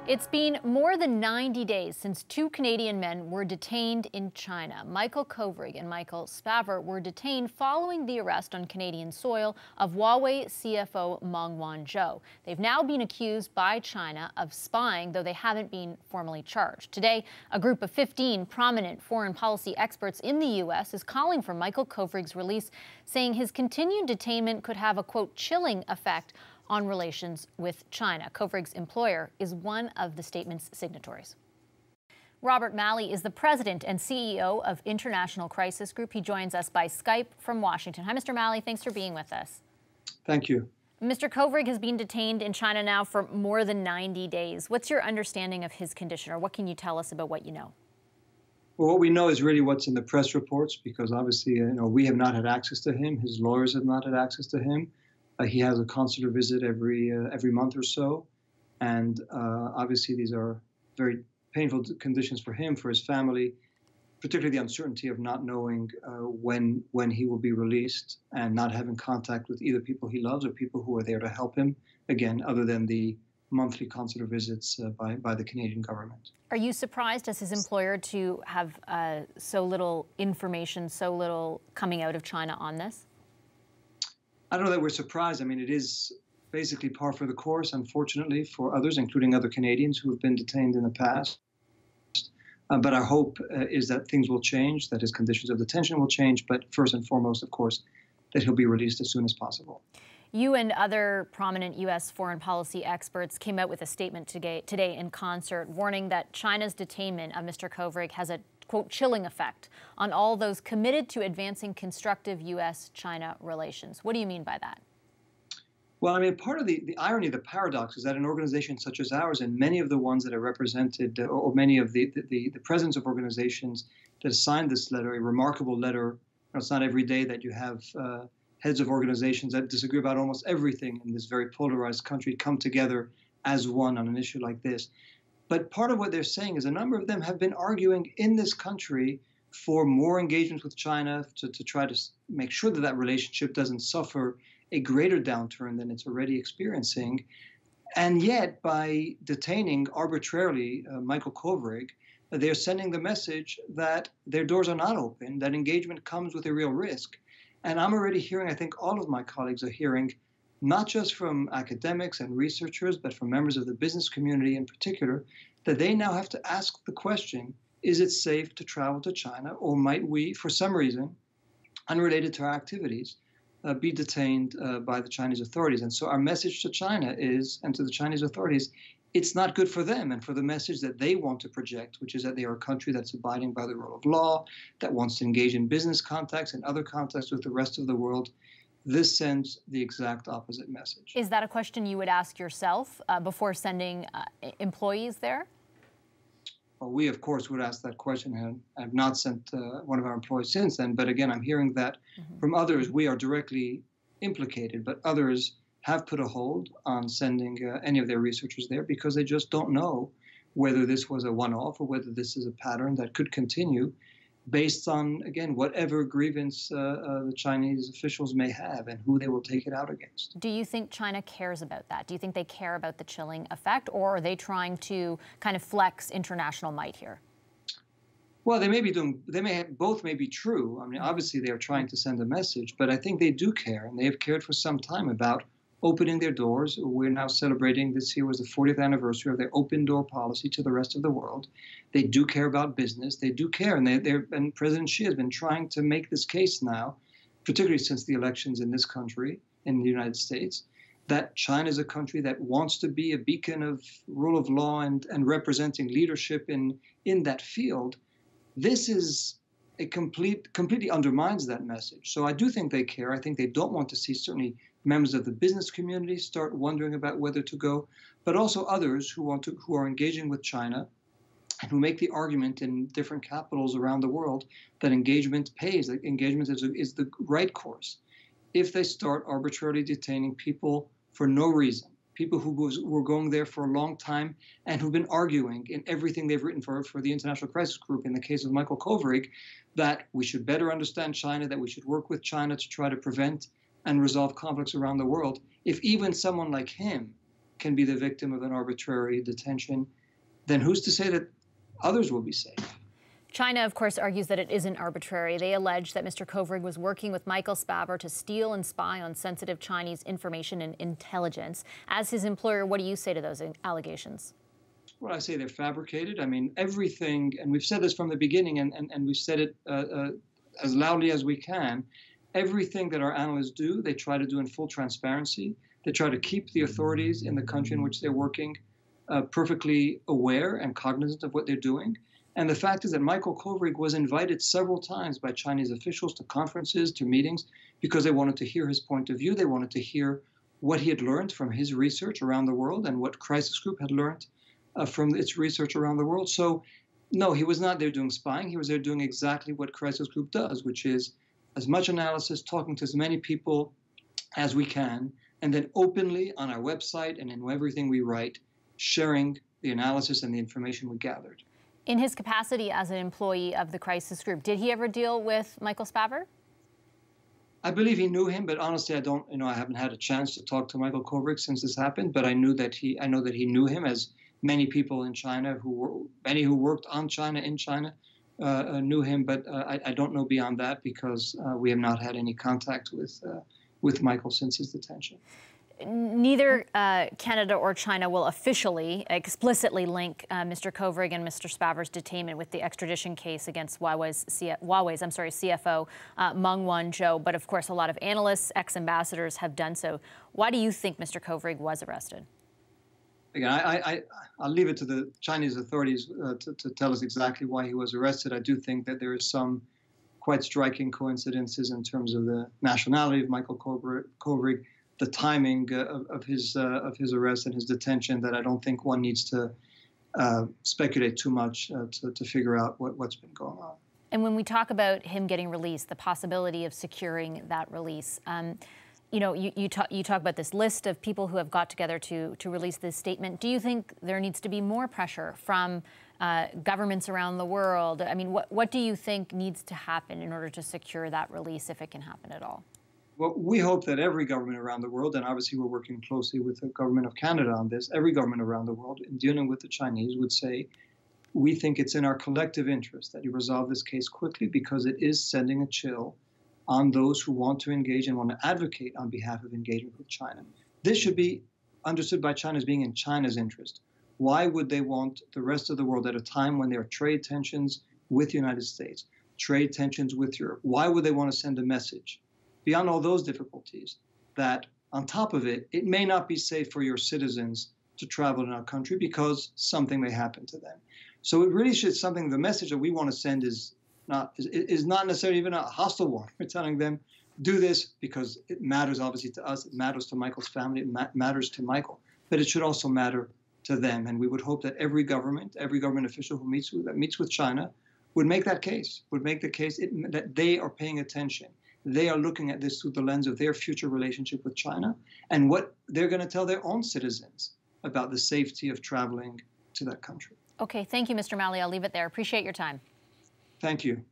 It's been more than 90 days since two Canadian men were detained in China. Michael Kovrig and Michael Spavor were detained following the arrest on Canadian soil of Huawei CFO Meng Wanzhou. They've now been accused by China of spying, though they haven't been formally charged. Today, a group of 15 prominent foreign policy experts in the U.S. is calling for Michael Kovrig's release, saying his continued detainment could have a, quote, chilling effect on relations with China. Kovrig's employer is one of the statement's signatories. Robert Malley is the president and CEO of International Crisis Group. He joins us by Skype from Washington. Hi, Mr. Malley. Thanks for being with us. Thank you. Mr. Kovrig has been detained in China now for more than 90 days. What's your understanding of his condition, or what can you tell us about what you know? Well, what we know is really what's in the press reports, because obviously, we have not had access to him. His lawyers have not had access to him. He has a consular visit every month or so, and obviously these are very painful conditions for him, for his family, particularly the uncertainty of not knowing when he will be released and not having contact with either people he loves or people who are there to help him, again, other than the monthly consular visits by the Canadian government. Are you surprised as his employer to have so little information, so little coming out of China on this? I don't know that we're surprised. I mean, it is basically par for the course, unfortunately, for others, including other Canadians who have been detained in the past. But our hope is that things will change, that his conditions of detention will change, but first and foremost, of course, that he'll be released as soon as possible. You and other prominent U.S. foreign policy experts came out with a statement today in concert, warning that China's detainment of Mr. Kovrig has a, quote, chilling effect on all those committed to advancing constructive U.S.-China relations. What do you mean by that? Well, I mean, part of the irony, the paradox, is that an organization such as ours, and many of the ones that are represented, or many of the presidents of organizations that have signed this letter, a remarkable letter. It's not every day that you have heads of organizations that disagree about almost everything in this very polarized country come together as one on an issue like this. But part of what they're saying is a number of them have been arguing in this country for more engagement with China to try to make sure that that relationship doesn't suffer a greater downturn than it's already experiencing. And yet, by detaining arbitrarily Michael Kovrig, they're sending the message that their doors are not open, that engagement comes with a real risk. And I'm already hearing, I think all of my colleagues are hearing, not just from academics and researchers, but from members of the business community in particular, that they now have to ask the question, is it safe to travel to China, or might we, for some reason, unrelated to our activities, be detained by the Chinese authorities? And so our message to China is, and to the Chinese authorities, it's not good for them and for the message that they want to project, which is that they are a country that's abiding by the rule of law, that wants to engage in business contacts and other contacts with the rest of the world. This sends the exact opposite message. Is that a question you would ask yourself before sending employees there? Well, we, of course, would ask that question, and I've not sent one of our employees since then. But again, I'm hearing that from others. We are directly implicated, but others have put a hold on sending any of their researchers there because they just don't know whether this was a one-off or whether this is a pattern that could continue based on, again, whatever grievance the Chinese officials may have and who they will take it out against. Do you think China cares about that? Do you think they care about the chilling effect, or are they trying to kind of flex international might here? Well, both may be true. I mean, obviously they are trying to send a message, but I think they do care, and they have cared for some time about opening their doors. We're now celebrating, this year was the 40th anniversary of their open door policy to the rest of the world. They do care about business. They do care. And President Xi has been trying to make this case now, particularly since the elections in this country, in the United States, that China is a country that wants to be a beacon of rule of law and representing leadership in that field. This is completely undermines that message. So I do think they care. I think they don't want to see certainly members of the business community start wondering about whether to go, but also others who are engaging with China and who make the argument in different capitals around the world that engagement pays, that engagement is the right course. If they start arbitrarily detaining people for no reason, people who were going there for a long time and who've been arguing in everything they've written for the International Crisis Group, in the case of Michael Kovrig, that we should better understand China, that we should work with China to try to prevent and resolve conflicts around the world. If even someone like him can be the victim of an arbitrary detention, then who's to say that others will be safe? China, of course, argues that it isn't arbitrary. They allege that Mr. Kovrig was working with Michael Spavor to steal and spy on sensitive Chinese information and intelligence. As his employer, what do you say to those allegations? Well, I say they're fabricated. I mean, everything, and we've said this from the beginning, and we've said it as loudly as we can, everything that our analysts do, they try to do in full transparency. They try to keep the authorities in the country in which they're working perfectly aware and cognizant of what they're doing. And the fact is that Michael Kovrig was invited several times by Chinese officials to conferences, to meetings, because they wanted to hear his point of view. They wanted to hear what he had learned from his research around the world and what Crisis Group had learned from its research around the world. So, no, he was not there doing spying. He was there doing exactly what Crisis Group does, which is as much analysis, talking to as many people as we can, and then openly on our website and in everything we write, sharing the analysis and the information we gathered. In his capacity as an employee of the Crisis Group, did he ever deal with Michael Spavor? I believe he knew him, but honestly, I haven't had a chance to talk to Michael Kovrig since this happened. But I know that he knew him, as many people in China many who worked on China in China knew him. But I don't know beyond that because we have not had any contact with Michael since his detention. Neither Canada or China will officially, explicitly link Mr. Kovrig and Mr. Spavor's detainment with the extradition case against Huawei's CFO, Meng Wanzhou. But of course, a lot of analysts, ex-ambassadors have done so. Why do you think Mr. Kovrig was arrested? Again, I'll leave it to the Chinese authorities to tell us exactly why he was arrested. I do think that there is some quite striking coincidences in terms of the nationality of Michael Kovrig, the timing of his arrest and his detention, that I don't think one needs to speculate too much to figure out what's been going on. And when we talk about him getting released, the possibility of securing that release, you talk about this list of people who have got together to release this statement. Do you think there needs to be more pressure from governments around the world? I mean, what do you think needs to happen in order to secure that release, if it can happen at all? Well, we hope that every government around the world, and obviously we're working closely with the government of Canada on this, every government around the world in dealing with the Chinese would say, we think it's in our collective interest that you resolve this case quickly because it is sending a chill on those who want to engage and want to advocate on behalf of engagement with China. This should be understood by China as being in China's interest. Why would they want the rest of the world at a time when there are trade tensions with the United States, trade tensions with Europe? Why would they want to send a message beyond all those difficulties that on top of it, it may not be safe for your citizens to travel in our country because something may happen to them? So it really should something, the message that we want to send is not necessarily even a hostile one. We're telling them, do this because it matters obviously to us, it matters to Michael's family, it matters to Michael, but it should also matter to them. And we would hope that every government official who meets with China would make that case, that they are paying attention. They are looking at this through the lens of their future relationship with China and what they're going to tell their own citizens about the safety of traveling to that country. Okay, thank you, Mr. Malley. I'll leave it there. Appreciate your time. Thank you.